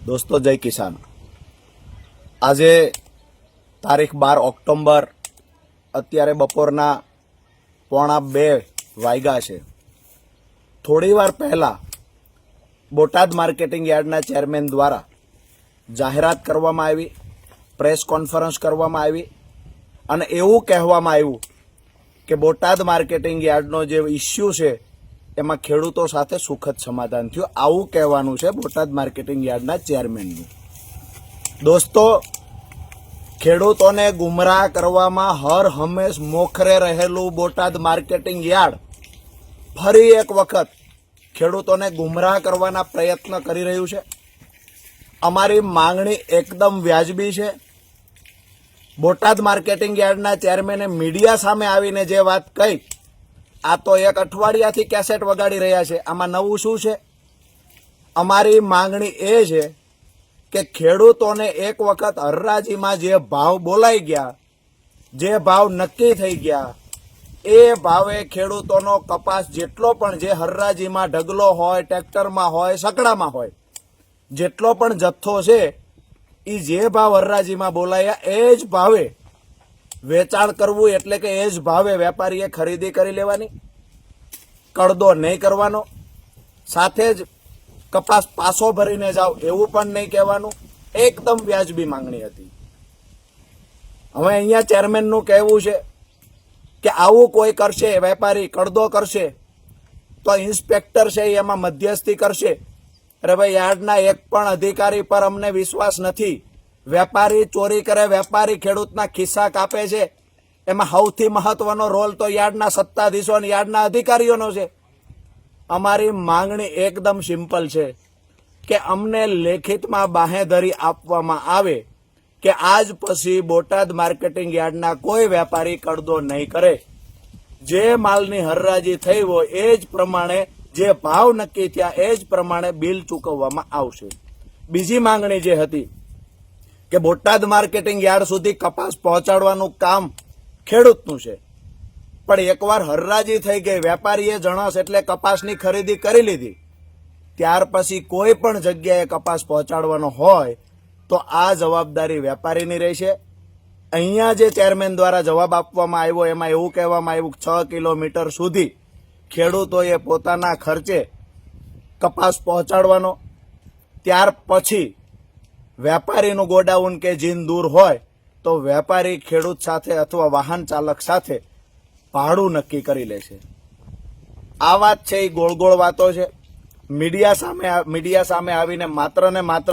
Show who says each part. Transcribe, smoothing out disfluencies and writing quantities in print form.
Speaker 1: दोस्तों जय किसान। આજે તારીખ 12 ઓક્ટોબર અત્યારે બપોરના 1:45 વાગ્યા છે। થોડીવાર પહેલા બોટાદ માર્કેટિંગ યાર્ડના ચેરમેન દ્વારા જાહેરાત કરવામાં આવી, પ્રેસ કોન્ફરન્સ કરવામાં આવી અને એવું કહેવામાં આવ્યું કે બોટાદ માર્કેટિંગ યાર્ડનો જે ઇસ્યુ છે એમાં ખેડૂતો સાથે સુખદ સમાધાન થયું। આવું કહેવાનું છે બોટાદ માર્કેટિંગ યાર્ડના ચેરમેનનું। દોસ્તો, ખેડૂતોને ગુમરાહ કરવામાં હર હંમેશ મોખરે રહેલું બોટાદ માર્કેટિંગ યાર્ડ ફરી એક વખત ખેડૂતોને ગુમરાહ કરવાના પ્રયત્ન કરી રહ્યું છે। અમારી માંગણી એકદમ વ્યાજબી છે। બોટાદ માર્કેટિંગ યાર્ડના ચેરમેને મીડિયા સામે આવીને જે વાત કહી, આ તો એક અઠવાડિયાથી કેસેટ વગાડી રહ્યા છે। આમાં નવું શું છે? અમારી માંગણી એ છે કે ખેડૂતોને એક વખત હરાજીમાં જે ભાવ બોલાઈ ગયા, જે ભાવ નક્કી થઈ ગયા, એ ભાવે ખેડૂતોનો કપાસ જેટલો પણ જે હરાજીમાં ઢગલો હોય, ટ્રેક્ટરમાં હોય, સકડામાં હોય, જેટલો પણ જથ્થો છે એ જે ભાવ હરાજીમાં બોલાયા એ જ ભાવે વેચાણ કરવું, એટલે કે એ જ ભાવે વેપારીએ ખરીદી કરી લેવાની, કડદો નહીં કરવાનો, સાથે જ કપાસ પાસો ભરીને જાઓ એવું પણ નહીં કહેવાનું। એકદમ વ્યાજબી માંગણી હતી। હવે અહીંયા ચેરમેનનું કહેવું છે કે આવું કોઈ કરશે, વેપારી કડદો કરશે તો ઇન્સ્પેક્ટર છે એમાં મધ્યસ્થી કરશે। અરે ભાઈ, યાર્ડના એક પણ અધિકારી પર અમને વિશ્વાસ નથી। વેપારી ચોરી કરે, વેપારી ખેડૂતના ખિસ્સા કાપે છે, એમાં સૌથી મહત્વનો રોલ તો યાર્ડના સત્તાધીશો અને યાર્ડના અધિકારીઓનો છે। અમારી માંગણી એકદમ સિમ્પલ છે કે અમને લેખિતમાં બાંહેધરી આપવામાં આવે કે આજ પછી બોટાદ માર્કેટિંગ યાર્ડના કોઈ વેપારી કડદો નહીં કરે। જે માલની હરાજી થઈ હોય એ જ પ્રમાણે જે ભાવ નક્કી થયા એ જ પ્રમાણે બિલ ચૂકવવામાં આવશે। બીજી માંગણી જે હતી કે બોટાદ માર્કેટિંગ યાર્ડ સુધી કપાસ પહોંચાડવાનું કામ ખેડૂતનું છે, પણ એકવાર હરાજી થઈ ગઈ, વેપારીએ જણસ એટલે કપાસની ખરીદી કરી લીધી, ત્યાર પછી કોઈ પણ જગ્યાએ કપાસ પહોંચાડવાનો હોય તો આ જવાબદારી વેપારીની રહેશે। અહીંયા જે ચેરમેન દ્વારા જવાબ આપવામાં આવ્યો એમાં એવું કહેવામાં આવ્યું કે 6 કિલોમીટર સુધી ખેડૂતોએ પોતાના ખર્ચે કપાસ પહોંચાડવાનો, ત્યાર પછી વેપારીનું ગોડાઉન કે જીન દૂર હોય તો વેપારી ખેડૂત સાથે અથવા વાહન ચાલક સાથે ભાડું નક્કી કરી લેશે। આ વાત છે એ ગોળ ગોળ વાતો છે। મીડિયા સામે આવીને માત્ર ને માત્ર